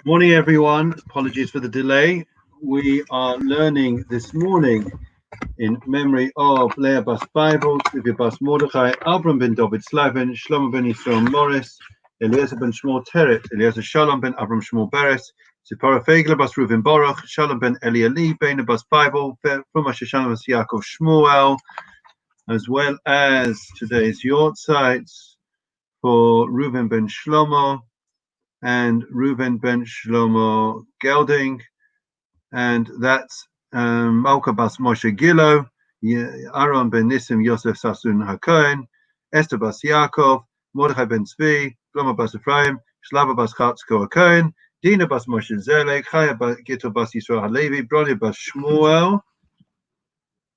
Morning, everyone. Apologies for the delay. We are learning this morning in memory of Leah Bas Bible, Tzivia Bas Mordechai, Abram ben David Slavin, Shlomo ben Yisrael Morris, Eliezer ben Shmuel Teret, Eliezer Shalom ben Abram Shmuel Beres, Zipporah Fegler Bas Reuven Baruch, Shalom ben Elieli, Bena Bas Bible, Fuma Shoshana Bas Yaakov Shmuel, as well as today's Yortzites for Reuven ben Shlomo, and Reuven ben Shlomo Gelding, and that's Malka Bas Moshe Gilo, Aaron ben Nissim Yosef Sasun HaKohen, Esther Bas Yaakov, Mordechai ben Tzvi, Shlomo Bas Ephraim, Shlava Bas Chatzko HaKohen, Dina Bas Moshe Zelek, Chaya Gittel Bas Yisrael HaLevi, Bronya Bas Shmuel,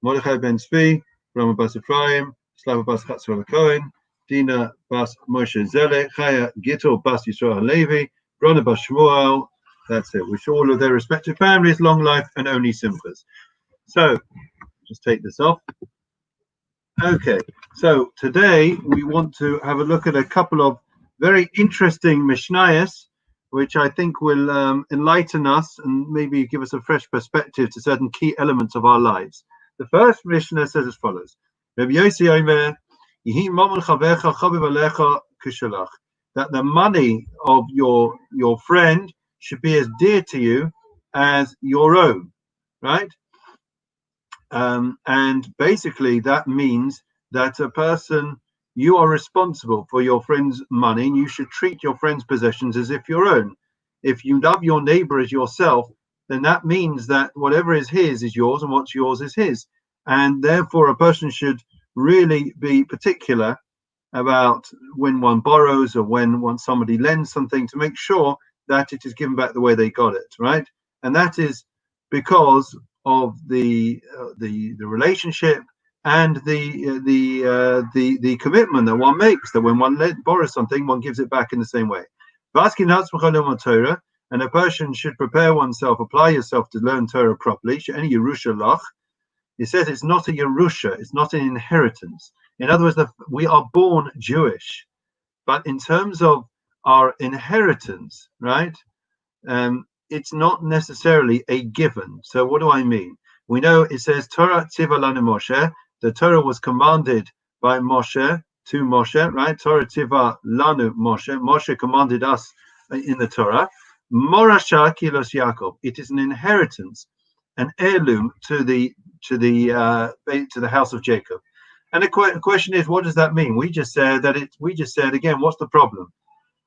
Mordechai ben Tzvi, Shlomo Bas Ephraim, Shlava Bas Chatzko HaKohen, Dina Bas Moshe Zelek, Chaya Gittel Bas Yisrael HaLevi, Brona Bas Shmuel. That's it. Wish all of their respective families long life and only simchas. So, just take this off. Okay, so today we want to have a look at a couple of very interesting Mishnayos, which I think will enlighten us and maybe give us a fresh perspective to certain key elements of our lives. The first Mishnah says as follows: Rabbi Yossi Omer, that the money of your friend should be as dear to you as your own, right? And basically that means that a person, you are responsible for your friend's money, and you should treat your friend's possessions as if your own. If you love your neighbor as yourself, then that means that whatever is his is yours, and what's yours is his. And therefore a person should really be particular about when one borrows or when somebody lends something, to make sure that it is given back the way they got it, right? And that is because of the relationship and the commitment that one makes, that when one borrows something, one gives it back in the same way. And a person should prepare oneself, apply yourself to learn Torah properly. It says it's not a Yerusha, it's not an inheritance. In other words, we are born Jewish, but in terms of our inheritance, right, it's not necessarily a given. So what do I mean? We know it says Torah tziva lanu Moshe. The Torah was commanded by Moshe to Moshe, right? Torah tziva lanu Moshe. Moshe commanded us in the Torah. Morasha kilos Yaakov. It is an inheritance, an heirloom to the house of Jacob. And the question is, what does that mean? We just said again, what's the problem?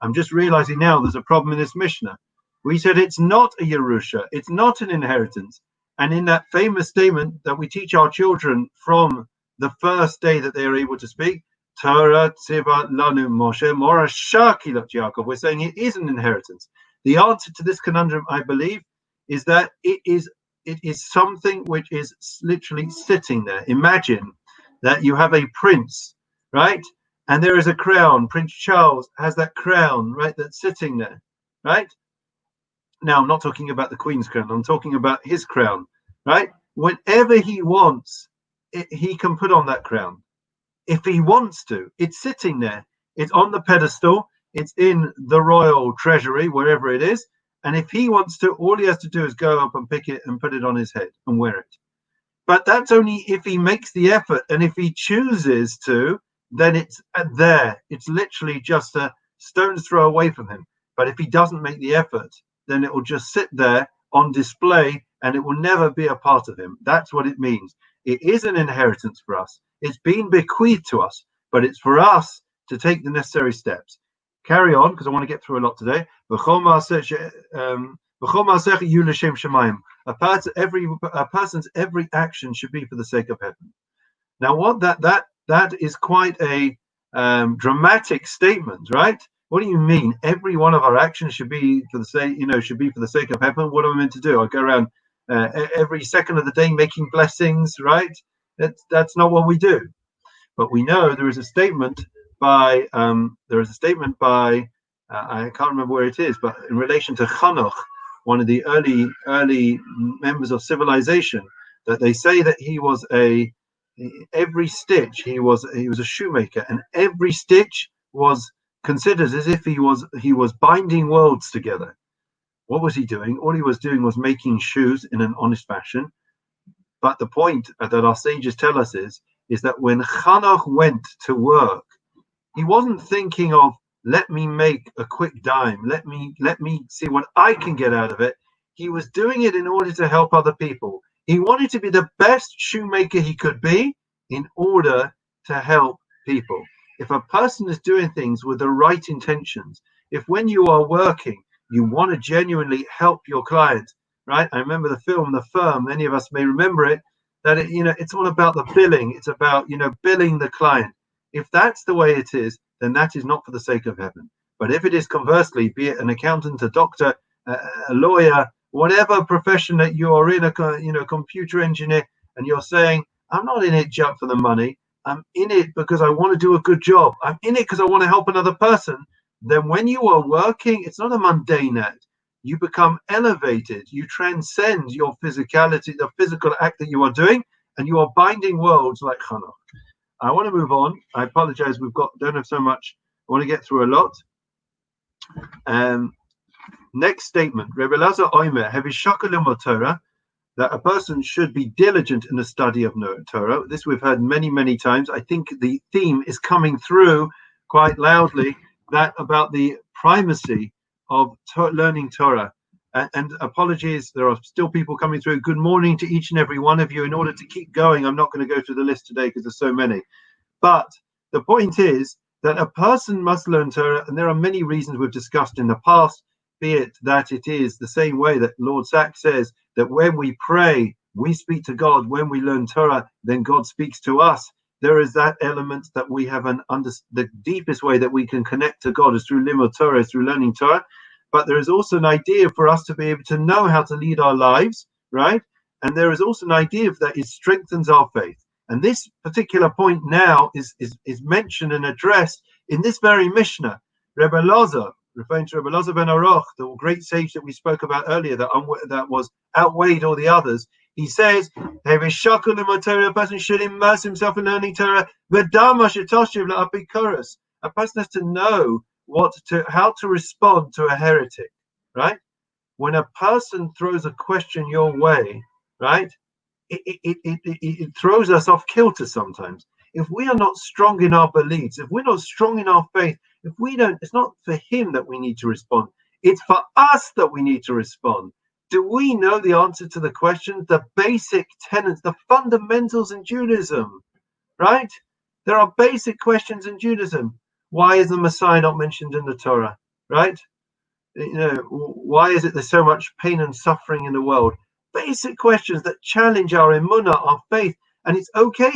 I'm just realizing now there's a problem in this Mishnah. We said it's not a Yerusha, it's not an inheritance. And in that famous statement that we teach our children from the first day that they are able to speak, Torah tziva lanu Moshe morasha kilot Yaakov, we're saying it is an inheritance. The answer to this conundrum, I believe, is that it is something which is literally sitting there. Imagine that you have a prince, right? And there is a crown. Prince Charles has that crown, right, that's sitting there, right? Now, I'm not talking about the Queen's crown. I'm talking about his crown, right? Whenever he wants, he can put on that crown. If he wants to, it's sitting there. It's on the pedestal. It's in the royal treasury, wherever it is. And if he wants to, all he has to do is go up and pick it and put it on his head and wear it. But that's only if he makes the effort. And if he chooses to, then it's there. It's literally just a stone's throw away from him. But if he doesn't make the effort, then it will just sit there on display and it will never be a part of him. That's what it means. It is an inheritance for us. It's been bequeathed to us, but it's for us to take the necessary steps. Carry on, because I want to get through a lot today. A person's every action should be for the sake of heaven. Now, what that is quite a dramatic statement, right? What do you mean? Every one of our actions should be for the sake of heaven. What am I meant to do? I go around every second of the day making blessings, right? That's not what we do. But we know there is a statement by I can't remember where it is, but in relation to Chanoch, one of the early members of civilization, that they say that he was every stitch, he was a shoemaker, and every stitch was considered as if he was binding worlds together. What was he doing? All he was doing was making shoes in an honest fashion. But the point that our sages tell us is that when Hanoch went to work, he wasn't thinking of, let me make a quick dime, let me see what I can get out of it. He was doing it in order to help other people. He wanted to be the best shoemaker he could be in order to help people. If a person is doing things with the right intentions, if when you are working, you want to genuinely help your client, right? I remember the film The Firm, many of us may remember it, that it's all about the billing. It's about, billing the client. If that's the way it is, then that is not for the sake of heaven. But if it is conversely, be it an accountant, a doctor, a lawyer, whatever profession that you are in, a computer engineer, and you're saying, I'm not in it just for the money. I'm in it because I want to do a good job. I'm in it because I want to help another person. Then when you are working, it's not a mundane act. You become elevated. You transcend your physicality, the physical act that you are doing, and you are binding worlds like Hanoch. I want to move on. I apologize. Don't have so much. I want to get through a lot. Next statement. Rebbe Lazar Oimer, Hevishaka Torah, that a person should be diligent in the study of Torah. This we've heard many, many times. I think the theme is coming through quite loudly, that about the primacy of learning Torah. And apologies, there are still people coming through. Good morning to each and every one of you. In order to keep going, I'm not going to go through the list today because there's so many. But the point is that a person must learn Torah, and there are many reasons we've discussed in the past, be it that it is the same way that Lord Sachs says that when we pray, we speak to God. When we learn Torah, then God speaks to us. There is that element that we have the deepest way that we can connect to God is through limud Torah, is through learning Torah. But there is also an idea for us to be able to know how to lead our lives, right? And there is also an idea that it strengthens our faith. And this particular point now is mentioned and addressed in this very Mishna. Rebbe Lazar, referring to Rebbe Lazar ben Aruch, the great sage that we spoke about earlier, that was outweighed all the others. He says, a person should immerse himself in learning Torah. A person has to know how to respond to a heretic, right? When a person throws a question your way, right, it throws us off kilter sometimes. If we are not strong in our beliefs, if we're not strong in our faith, it's not for him that we need to respond. It's for us that we need to respond. Do we know the answer to the questions, the basic tenets, the fundamentals in Judaism, right? There are basic questions in Judaism. Why is the Messiah not mentioned in the Torah, right? Why is it there's so much pain and suffering in the world? Basic questions that challenge our emunah, our faith. And it's okay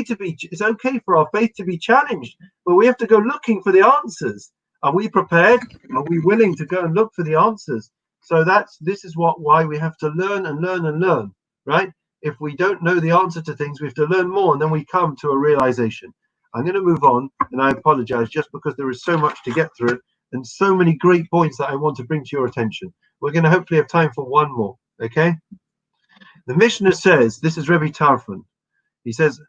for our faith to be challenged, but we have to go looking for the answers. Are we prepared? Are we willing to go and look for the answers? So this is why we have to learn and learn and learn, right? If we don't know the answer to things, we have to learn more, and then we come to a realization. I'm going to move on, and I apologize just because there is so much to get through and so many great points that I want to bring to your attention. We're going to hopefully have time for one more, okay? The Mishna says, this is Rebbe Tarfon. He says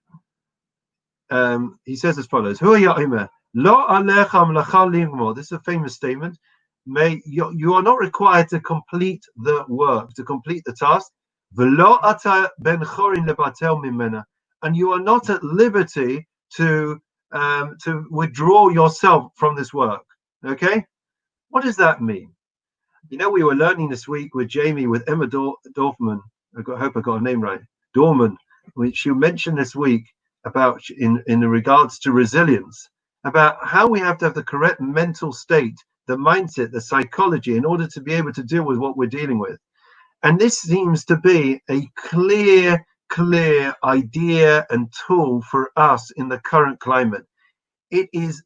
as follows: Hu Ya'imah, Lo alecha melacha lingmor. This is a famous statement. You are not required to complete the work, to complete the task. V'lo ata ben chorin lebatel mimena, and you are not at liberty to withdraw yourself from this work. Okay, what does that mean? We were learning this week with Jamie, with Emma Dorfman. I hope I got her name right. Dorman, which you mentioned this week about in regards to resilience, about how we have to have the correct mental state, the mindset, the psychology, in order to be able to deal with what we're dealing with. And this seems to be a clear idea and tool for us in the current climate. It is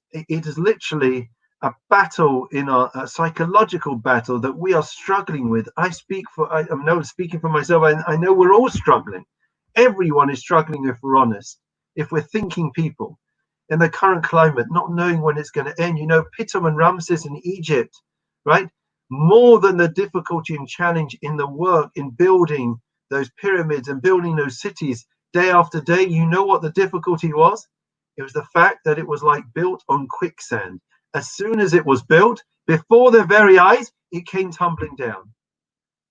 literally a battle a psychological battle that we are struggling with. I'm speaking for myself. I know we're all struggling. Everyone is struggling, if we're honest, if we're thinking people in the current climate, not knowing when it's going to end. Pitom and Ramses in Egypt, right? More than the difficulty and challenge in the work in building those pyramids and building those cities day after day, you know what the difficulty was? It was the fact that it was like built on quicksand. As soon as it was built, before their very eyes, it came tumbling down.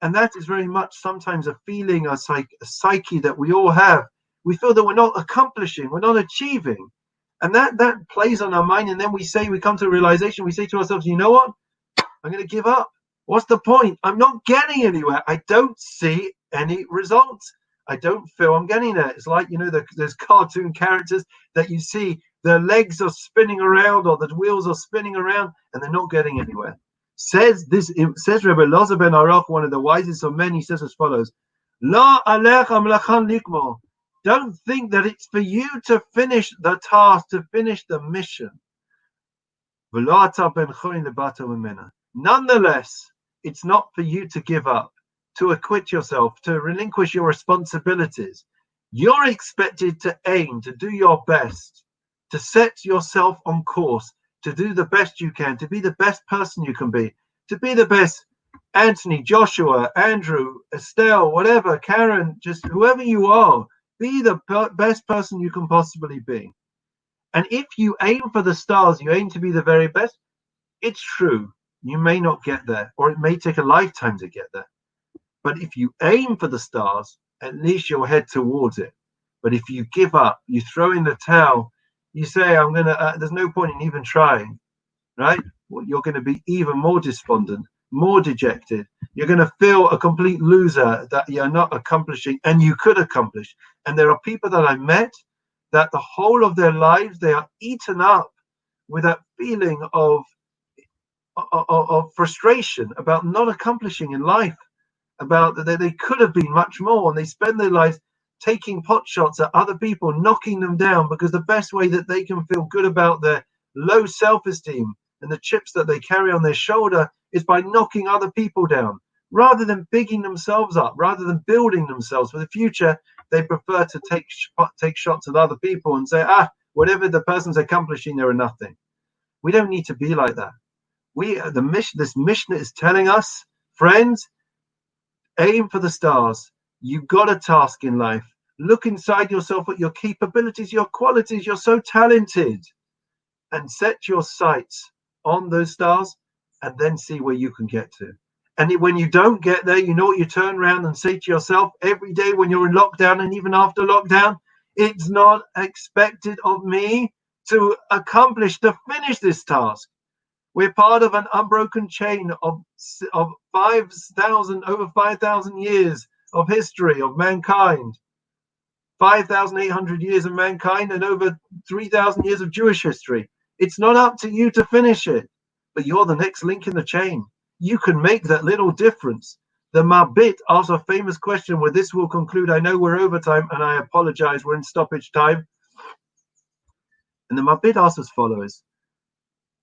And that is very much sometimes a feeling, a psyche that we all have. We feel that we're not accomplishing, we're not achieving. And that plays on our mind. And then we come to a realization, we say to ourselves, you know what? I'm going to give up. What's the point? I'm not getting anywhere. I don't see any results. I don't feel I'm getting there. It's like, there's cartoon characters that you see, their legs are spinning around or the wheels are spinning around and they're not getting anywhere. It says Rebbe Elazar ben Aruch, one of the wisest of men, he says as follows: La alecha melachan likmo. Don't think that it's for you to finish the task, to finish the mission. Nonetheless, it's not for you to give up, to acquit yourself, to relinquish your responsibilities. You're expected to aim, to do your best, to set yourself on course, to do the best you can, to be the best person you can be, to be the best Anthony, Joshua, Andrew, Estelle, whatever, Karen, just whoever you are, be the best person you can possibly be. And if you aim for the stars, you aim to be the very best, it's true. You may not get there, or it may take a lifetime to get there. But if you aim for the stars, at least you'll head towards it. But if you give up, you throw in the towel, you say, there's no point in even trying, right? Well, you're going to be even more despondent, more dejected. You're going to feel a complete loser that you're not accomplishing and you could accomplish. And there are people that I met that the whole of their lives, they are eaten up with that feeling of frustration about not accomplishing in life, about that they could have been much more, and they spend their lives taking pot shots at other people, knocking them down, because the best way that they can feel good about their low self-esteem and the chips that they carry on their shoulder is by knocking other people down. Rather than bigging themselves up, rather than building themselves for the future, they prefer to take shots at other people and say, whatever the person's accomplishing, they're nothing. We don't need to be like that. This Mishna is telling us, friends, aim for the stars. You've got a task in life. Look inside yourself at your capabilities, your qualities. You're so talented. And set your sights on those stars and then see where you can get to. And when you don't get there, you know what you turn around and say to yourself every day when you're in lockdown and even after lockdown, it's not expected of me to finish this task. We're part of an unbroken chain of 5,000, over 5,000 years of history of mankind. 5,800 years of mankind and over 3,000 years of Jewish history. It's not up to you to finish it, but you're the next link in the chain. You can make that little difference. The Mabit asks a famous question where this will conclude. I know we're over time and I apologize. We're in stoppage time. And the Mabit asks as follows.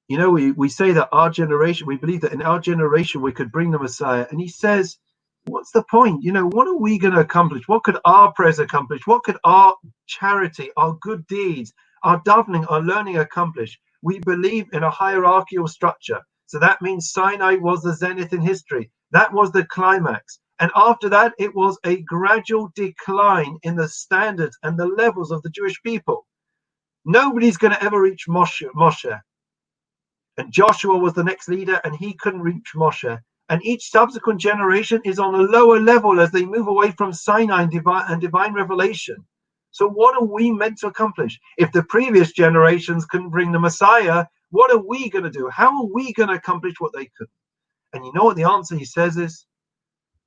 We say that our generation, we believe that in our generation we could bring the Messiah. And he says, what's the point? What are we going to accomplish? What could our prayers accomplish? What could our charity, our good deeds, our davening, our learning accomplish? We believe in a hierarchical structure. So that means Sinai was the zenith in history. That was the climax. And after that, it was a gradual decline in the standards and the levels of the Jewish people. Nobody's going to ever reach Moshe. And Joshua was the next leader, and he couldn't reach Moshe. And each subsequent generation is on a lower level as they move away from Sinai and divine revelation. So what are we meant to accomplish? If the previous generations couldn't bring the Messiah, what are we going to do? How are we going to accomplish what they couldn't? And you know what the answer he says is?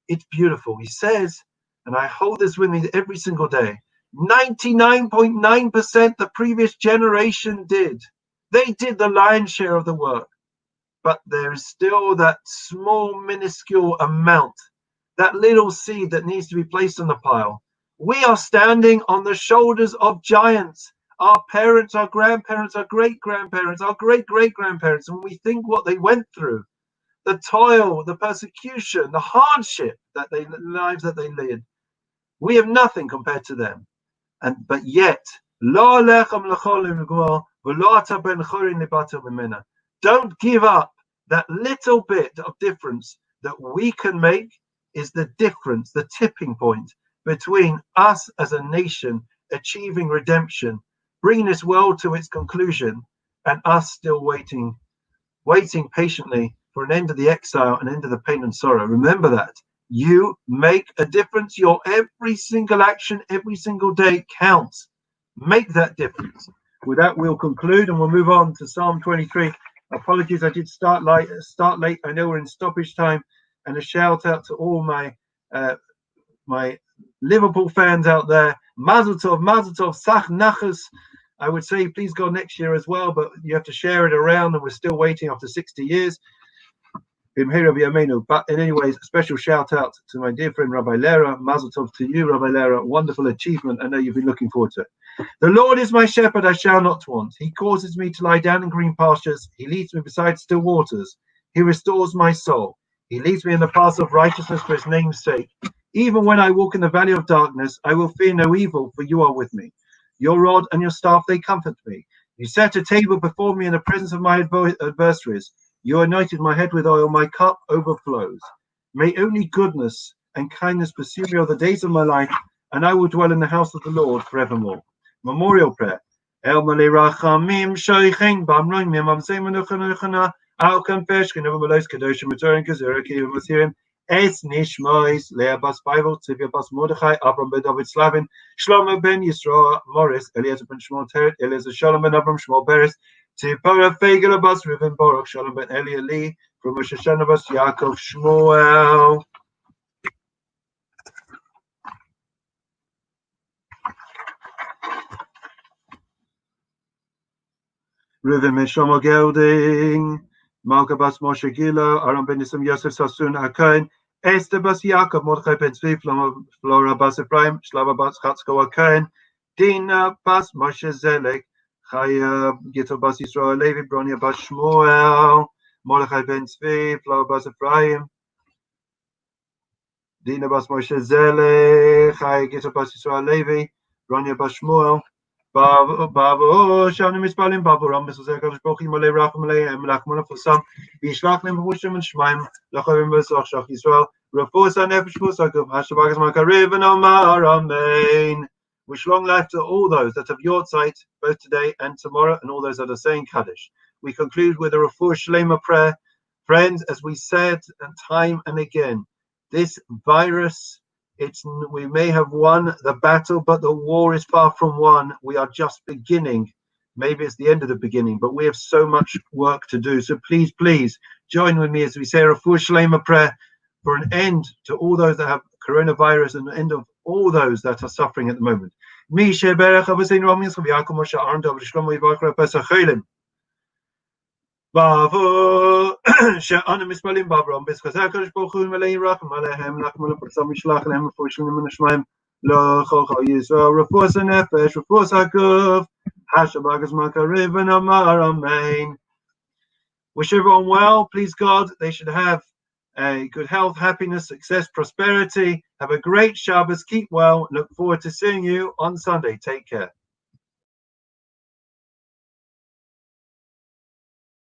It's beautiful. He says, and I hold this with me every single day, 99.9% the previous generation did. They did the lion's share of the work. But there is still that small, minuscule amount, that little seed that needs to be placed on the pile. We are standing on the shoulders of giants. Our parents, our grandparents, our great-grandparents, our great-great-grandparents. And when we think what they went through, the toil, the persecution, the hardship, lives that they led, we have nothing compared to them. But yet, don't give up. That little bit of difference that we can make is the difference, the tipping point between us as a nation achieving redemption, bringing this world to its conclusion, and us still waiting patiently for an end of the exile and end of the pain and sorrow. Remember that. You make a difference. Your every single action, every single day counts. Make that difference. With that, we'll conclude and we'll move on to Psalm 23. Apologies, I did start late. I know we're in stoppage time, and a shout out to all my my Liverpool fans out there. Mazel tov, Sach Nachas. I would say please go next year as well, but you have to share it around, and we're still waiting after 60 years. But anyways, a special shout out to my dear friend Rabbi Lera. Mazel tov to you, Rabbi Lera. Wonderful achievement. I know you've been looking forward to it. The Lord is my shepherd, I shall not want. He causes me to lie down in green pastures. He leads me beside still waters. He restores my soul. He leads me in the paths of righteousness for his name's sake. Even when I walk in the valley of darkness, I will fear no evil, for you are with me. Your rod and your staff, they comfort me. You set a table before me in the presence of my adversaries. You anointed my head with oil, my cup overflows. May only goodness and kindness pursue me all the days of my life, and I will dwell in the house of the Lord forevermore. Memorial prayer. El Malay Rachamim Shoichin Bamroin Mimam Semanukhanukana Al Kampesh Kinabalos Kadosh Maturin Kazura Kivasirim Es Nishmois Lea Bas Bible Tivia Bas Mordechai Abram Ben David Slavin Shlomo Ben Yisroel Morris Eliezer Ben Shmuel Teret Eliezer Shalom Ben Abram Shmuel Beres Tipora Fegel Bas Reuven Baruch Shalom Ben Eli Lee from Rosh Hashanah Bas Yaakov Shmuel. Reuven Meshomo Gelding, Malka Bas Moshe Gila, Aram Ben Nissim Yosef Sassoon Akain, Esther Bas Yaakov, Mordechai Ben Tzvi, Flora Bas Ephraim, Shlava Bas Chatzko Akain, Dina Bas Moshe Zelek, Chaya Gito Bas Yisrael Levi, Bronia Bas Shmuel, Mordechai Ben Tzvi, Flora Bas Ephraim, Dina Bas Moshe Zelek, Chaya Gito Bas Yisrael Levi, Bronia Bas Shmuel, Babo Shana Mispalim Babo Rambis was Ekadosh Bochi Malay Racham Malay Melachmona for some Bishlach Lim Bushim and Shmaim Lachavim Besach Shach Yisrael Rafosa Nefesh Musakov Hashabagas Makariv and Omar Amen. Wish long life to all those that have your sight both today and tomorrow, and all those that are saying Kaddish. We conclude with a Refuah Shlema prayer. Friends, as we said time and again, this virus, we may have won the battle, but the war is far from won. We are just beginning. Maybe it's the end of the beginning, but we have so much work to do. So please join with me as we say a Refuah Shlema prayer for an end to all those that have coronavirus and the end of all those that are suffering at the moment. Bavo שאנו מתפללים בעברם בזכות הקדוש ברוך הוא מלא רחם עליהם נחמן ופרסם ישלח להם רפואה מן השמיים לכל ישראל רפואת הנפש רפואת הגוף השבת הזמן קריב ונאמר amen. Wish everyone well. Please God, they should have a good health, happiness, success, prosperity. Have a great Shabbos. Keep well. Look forward to seeing you on Sunday. Take care.